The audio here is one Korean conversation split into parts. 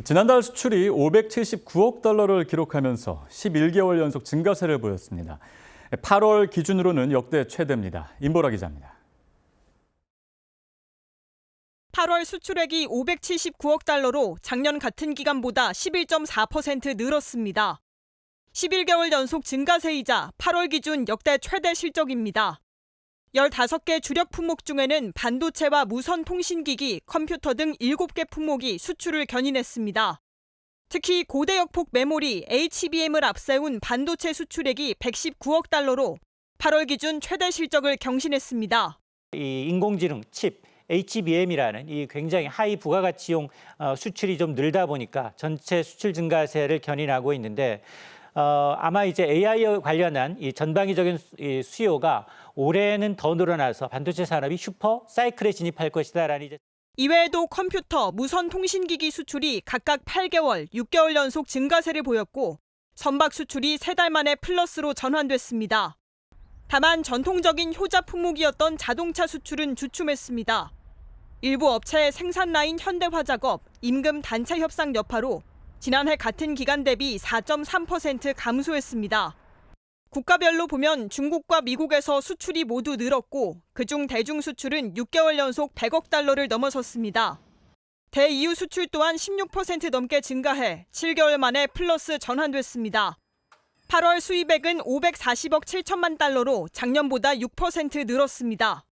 지난달 수출이 579억 달러를 기록하면서 11개월 연속 증가세를 보였습니다. 8월 기준으로는 역대 최대입니다. 임보라 기자입니다. 8월 수출액이 579억 달러로 작년 같은 기간보다 11.4% 늘었습니다. 11개월 연속 증가세이자 8월 기준 역대 최대 실적입니다. 15개 주력 품목 중에는 반도체와 무선 통신기기, 컴퓨터 등 7개 품목이 수출을 견인했습니다. 특히 고대역폭 메모리 HBM을 앞세운 반도체 수출액이 119억 달러로 8월 기준 최대 실적을 경신했습니다. 이 인공지능 칩 HBM이라는 이 굉장히 하이 부가가치용 수출이 좀 늘다 보니까 전체 수출 증가세를 견인하고 있는데 아마 이제 AI 관련한 이 전방위적인 수요가 올해는 더 늘어나서 반도체 산업이 슈퍼 사이클에 진입할 것이다라는 이제. 이외에도 컴퓨터, 무선 통신기기 수출이 각각 8개월, 6개월 연속 증가세를 보였고 선박 수출이 3달 만에 플러스로 전환됐습니다. 다만 전통적인 효자 품목이었던 자동차 수출은 주춤했습니다. 일부 업체의 생산 라인 현대화작업, 임금 단체 협상 여파로 지난해 같은 기간 대비 4.3% 감소했습니다. 국가별로 보면 중국과 미국에서 수출이 모두 늘었고 그중 대중 수출은 6개월 연속 100억 달러를 넘어섰습니다. 대EU 수출 또한 16% 넘게 증가해 7개월 만에 플러스 전환됐습니다. 8월 수입액은 540억 7천만 달러로 작년보다 6% 늘었습니다.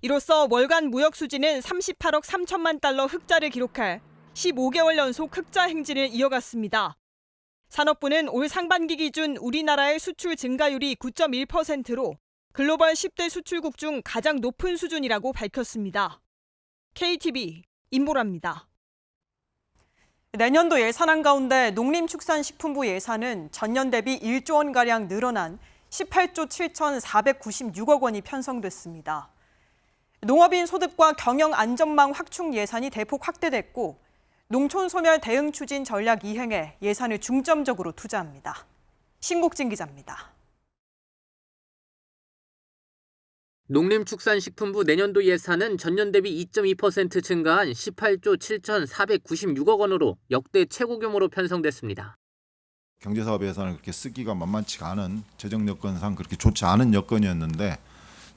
이로써 월간 무역 수지는 38억 3천만 달러 흑자를 기록해 15개월 연속 흑자 행진을 이어갔습니다. 산업부는 올 상반기 기준 우리나라의 수출 증가율이 9.1%로 글로벌 10대 수출국 중 가장 높은 수준이라고 밝혔습니다. KTV 임보라입니다. 내년도 예산안 가운데 농림축산식품부 예산은 전년 대비 1조 원가량 늘어난 18조 7,496억 원이 편성됐습니다. 농업인 소득과 경영 안전망 확충 예산이 대폭 확대됐고 농촌 소멸 대응 추진 전략 이행에 예산을 중점적으로 투자합니다. 신국진 기자입니다. 농림축산식품부 내년도 예산은 전년 대비 2.2% 증가한 18조 7,496억 원으로 역대 최고 규모로 편성됐습니다. 경제사업 예산을 그렇게 쓰기가 만만치가 않은 재정 여건상 그렇게 좋지 않은 여건이었는데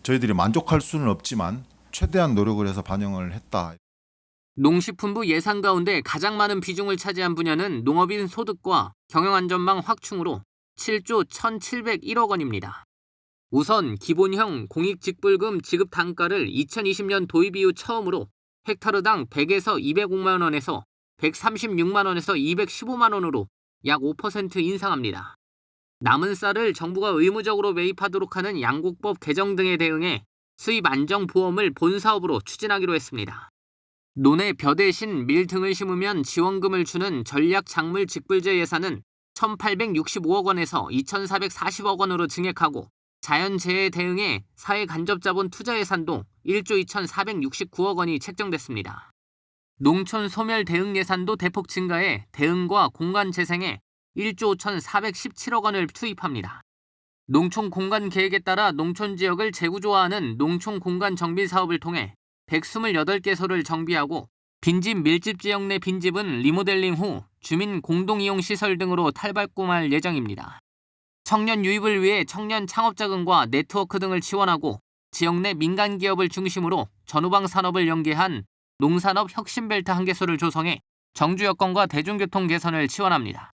저희들이 만족할 수는 없지만 최대한 노력을 해서 반영을 했다. 농식품부 예산 가운데 가장 많은 비중을 차지한 분야는 농업인 소득과 경영안전망 확충으로 7조 1,701억 원입니다. 우선 기본형 공익직불금 지급 단가를 2020년 도입 이후 처음으로 헥타르당 100에서 205만 원에서 136만 원에서 215만 원으로 약 5% 인상합니다. 남은 쌀을 정부가 의무적으로 매입하도록 하는 양곡법 개정 등에 대응해 수입 안정 보험을 본사업으로 추진하기로 했습니다. 논에 벼 대신 밀 등을 심으면 지원금을 주는 전략 작물 직불제 예산은 1,865억 원에서 2,440억 원으로 증액하고 자연재해 대응에 사회간접자본 투자 예산도 1조 2,469억 원이 책정됐습니다. 농촌 소멸 대응 예산도 대폭 증가해 대응과 공간 재생에 1조 5,417억 원을 투입합니다. 농촌 공간 계획에 따라 농촌 지역을 재구조화하는 농촌 공간 정비 사업을 통해 128개소를 정비하고 빈집 밀집 지역 내 빈집은 리모델링 후 주민 공동이용 시설 등으로 탈바꿈할 예정입니다. 청년 유입을 위해 청년 창업자금과 네트워크 등을 지원하고 지역 내 민간 기업을 중심으로 전후방 산업을 연계한 농산업 혁신벨트 1개소를 조성해 정주 여건과 대중교통 개선을 지원합니다.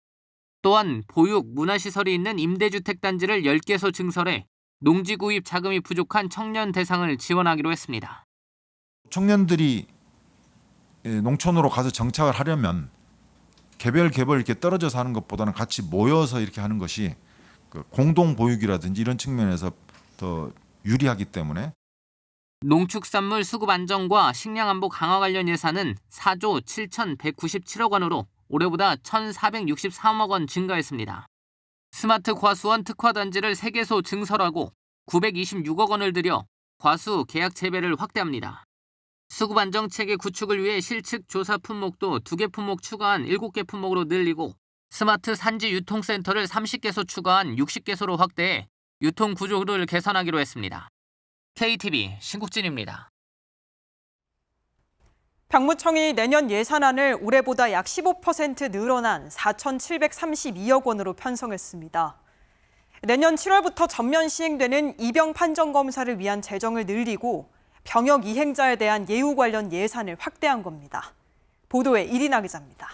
또한 보육, 문화시설이 있는 임대주택 단지를 10개소 증설해 농지 구입 자금이 부족한 청년 대상을 지원하기로 했습니다. 청년들이 농촌으로 가서 정착을 하려면 개별 이렇게 떨어져서 하는 것보다는 같이 모여서 이렇게 하는 것이 그 공동 보육이라든지 이런 측면에서 더 유리하기 때문에. 농축산물 수급 안정과 식량 안보 강화 관련 예산은 4조 7,197억 원으로 올해보다 1,463억 원 증가했습니다. 스마트 과수원 특화단지를 3개소 증설하고 926억 원을 들여 과수 계약 재배를 확대합니다. 수급 안정 체계 구축을 위해 실측 조사 품목도 2개 품목 추가한 7개 품목으로 늘리고 스마트 산지 유통센터를 30개소 추가한 60개소로 확대해 유통 구조를 개선하기로 했습니다. KTV 신국진입니다. 병무청이 내년 예산안을 올해보다 약 15% 늘어난 4,732억 원으로 편성했습니다. 내년 7월부터 전면 시행되는 입영 판정 검사를 위한 재정을 늘리고 병역 이행자에 대한 예우 관련 예산을 확대한 겁니다. 보도에 이리나 기자입니다.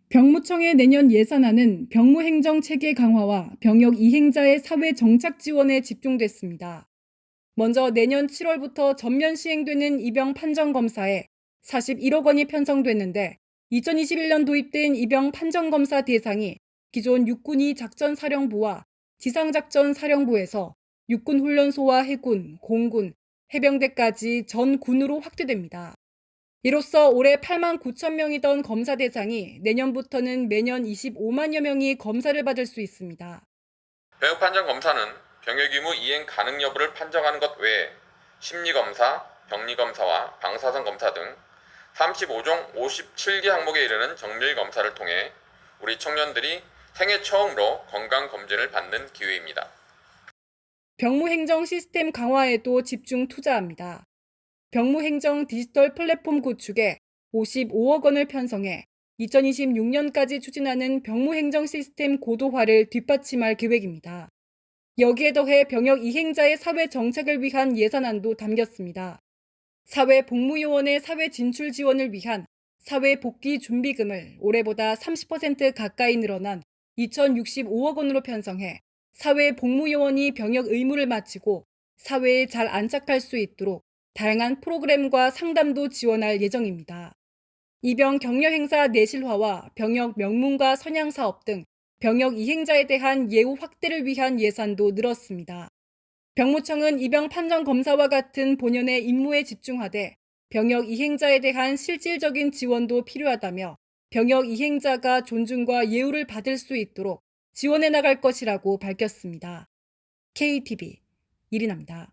병무청의 내년 예산안은 병무행정 체계 강화와 병역 이행자의 사회 정착 지원에 집중됐습니다. 먼저 내년 7월부터 전면 시행되는 입영 판정 검사에 41억 원이 편성됐는데 2021년 도입된 입영 판정 검사 대상이 기존 육군이 작전사령부와 지상작전사령부에서 육군훈련소와 해군, 공군, 해병대까지 전 군으로 확대됩니다. 이로써 올해 8만 9천 명이던 검사 대상이 내년부터는 매년 25만여 명이 검사를 받을 수 있습니다. 병역 판정 검사는 병역 의무 이행 가능 여부를 판정하는 것 외에 심리검사, 병리검사와 방사선 검사 등 35종 57개 항목에 이르는 정밀 검사를 통해 우리 청년들이 생애 처음으로 건강검진을 받는 기회입니다. 병무행정 시스템 강화에도 집중 투자합니다. 병무행정 디지털 플랫폼 구축에 55억 원을 편성해 2026년까지 추진하는 병무행정 시스템 고도화를 뒷받침할 계획입니다. 여기에 더해 병역 이행자의 사회 정착을 위한 예산안도 담겼습니다. 사회복무요원의 사회 진출 지원을 위한 사회복귀준비금을 올해보다 30% 가까이 늘어난 2,065억 원으로 편성해 사회복무요원이 병역 의무를 마치고 사회에 잘 안착할 수 있도록 다양한 프로그램과 상담도 지원할 예정입니다. 입영 격려 행사 내실화와 병역 명문과 선양 사업 등 병역 이행자에 대한 예우 확대를 위한 예산도 늘었습니다. 병무청은 입영 판정 검사와 같은 본연의 임무에 집중하되 병역 이행자에 대한 실질적인 지원도 필요하다며 병역 이행자가 존중과 예우를 받을 수 있도록 지원해 나갈 것이라고 밝혔습니다. KTV 이리나입니다.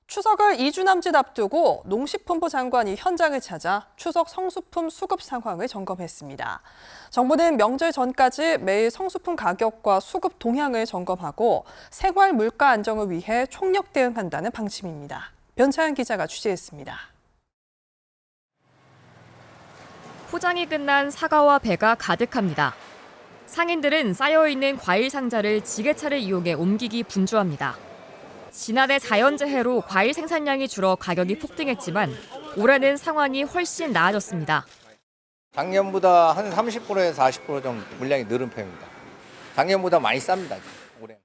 추석을 2주 남짓 앞두고 농식품부 장관이 현장을 찾아 추석 성수품 수급 상황을 점검했습니다. 정부는 명절 전까지 매일 성수품 가격과 수급 동향을 점검하고 생활 물가 안정을 위해 총력 대응한다는 방침입니다. 변차연 기자가 취재했습니다. 포장이 끝난 사과와 배가 가득합니다. 상인들은 쌓여있는 과일 상자를 지게차를 이용해 옮기기 분주합니다. 지난해 자연재해로 과일 생산량이 줄어 가격이 폭등했지만 올해는 상황이 훨씬 나아졌습니다. 작년보다 한 30%에서 40% 정도 물량이 늘은 편입니다. 작년보다 많이 쌉니다, 올해.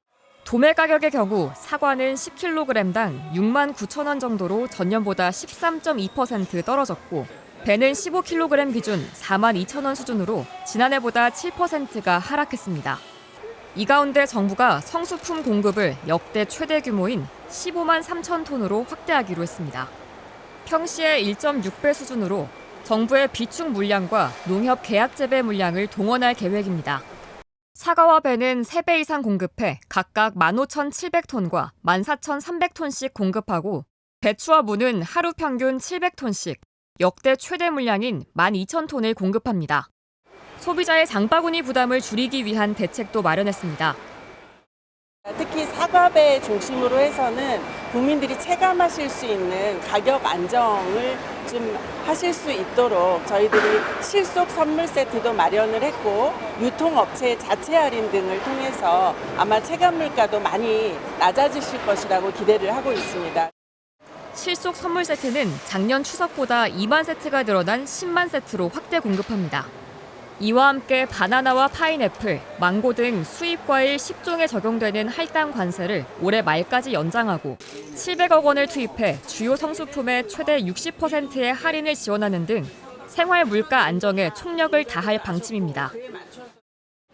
도매 가격의 경우 사과는 10kg당 6만 9천 원 정도로 전년보다 13.2% 떨어졌고 배는 15kg 기준 4만 2천 원 수준으로 지난해보다 7%가 하락했습니다. 이 가운데 정부가 성수품 공급을 역대 최대 규모인 15만 3천 톤으로 확대하기로 했습니다. 평시의 1.6배 수준으로 정부의 비축 물량과 농협 계약 재배 물량을 동원할 계획입니다. 사과와 배는 3배 이상 공급해 각각 15,700톤과 14,300톤씩 공급하고 배추와 무는 하루 평균 700톤씩 역대 최대 물량인 12,000톤을 공급합니다. 소비자의 장바구니 부담을 줄이기 위한 대책도 마련했습니다. 특히 사과배 중심으로 해서는 국민들이 체감하실 수 있는 가격 안정을 좀 하실 수 있도록 저희들이 실속 선물 세트도 마련을 했고 유통업체 자체 할인 등을 통해서 아마 체감 물가도 많이 낮아지실 것이라고 기대를 하고 있습니다. 실속 선물 세트는 작년 추석보다 2만 세트가 늘어난 10만 세트로 확대 공급합니다. 이와 함께 바나나와 파인애플, 망고 등 수입 과일 10종에 적용되는 할당 관세를 올해 말까지 연장하고 700억 원을 투입해 주요 성수품의 최대 60%의 할인을 지원하는 등 생활 물가 안정에 총력을 다할 방침입니다.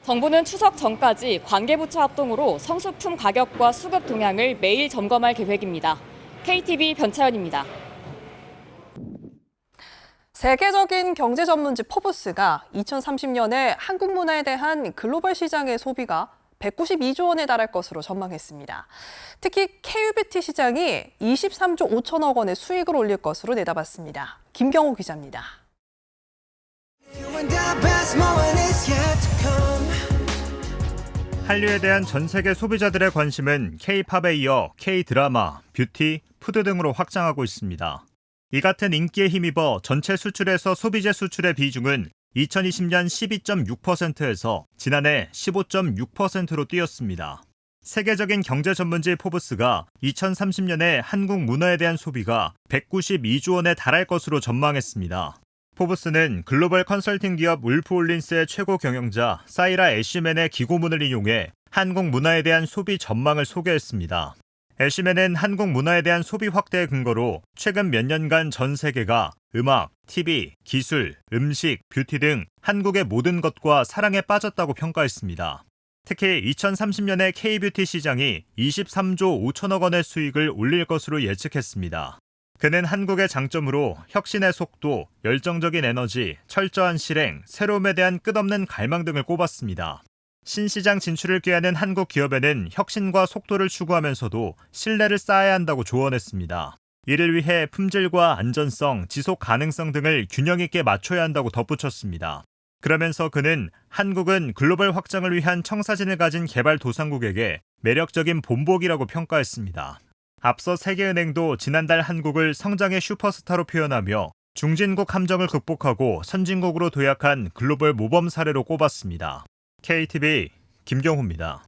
정부는 추석 전까지 관계부처 합동으로 성수품 가격과 수급 동향을 매일 점검할 계획입니다. KTV 변차연입니다. 세계적인 경제 전문지 포브스가 2030년에 한국 문화에 대한 글로벌 시장의 소비가 192조 원에 달할 것으로 전망했습니다. 특히 KUBT 시장이 23조 5천억 원의 수익을 올릴 것으로 내다봤습니다. 김경호 기자입니다. 한류에 대한 전 세계 소비자들의 관심은 K-팝에 이어 K-드라마, 뷰티, 푸드 등으로 확장하고 있습니다. 이 같은 인기에 힘입어 전체 수출에서 소비재 수출의 비중은 2020년 12.6%에서 지난해 15.6%로 뛰었습니다. 세계적인 경제 전문지 포브스가 2030년에 한국 문화에 대한 소비가 192조 원에 달할 것으로 전망했습니다. 포브스는 글로벌 컨설팅 기업 울프올린스의 최고 경영자 사이라 애쉬맨의 기고문을 인용해 한국 문화에 대한 소비 전망을 소개했습니다. 애쉬맨은 한국 문화에 대한 소비 확대의 근거로 최근 몇 년간 전 세계가 음악, TV, 기술, 음식, 뷰티 등 한국의 모든 것과 사랑에 빠졌다고 평가했습니다. 특히 2030년에 K-뷰티 시장이 23조 5천억 원의 수익을 올릴 것으로 예측했습니다. 그는 한국의 장점으로 혁신의 속도, 열정적인 에너지, 철저한 실행, 새로움에 대한 끝없는 갈망 등을 꼽았습니다. 신시장 진출을 꾀하는 한국 기업에는 혁신과 속도를 추구하면서도 신뢰를 쌓아야 한다고 조언했습니다. 이를 위해 품질과 안전성, 지속 가능성 등을 균형 있게 맞춰야 한다고 덧붙였습니다. 그러면서 그는 한국은 글로벌 확장을 위한 청사진을 가진 개발도상국에게 매력적인 본보기라고 평가했습니다. 앞서 세계은행도 지난달 한국을 성장의 슈퍼스타로 표현하며 중진국 함정을 극복하고 선진국으로 도약한 글로벌 모범 사례로 꼽았습니다. KTV 김경호입니다.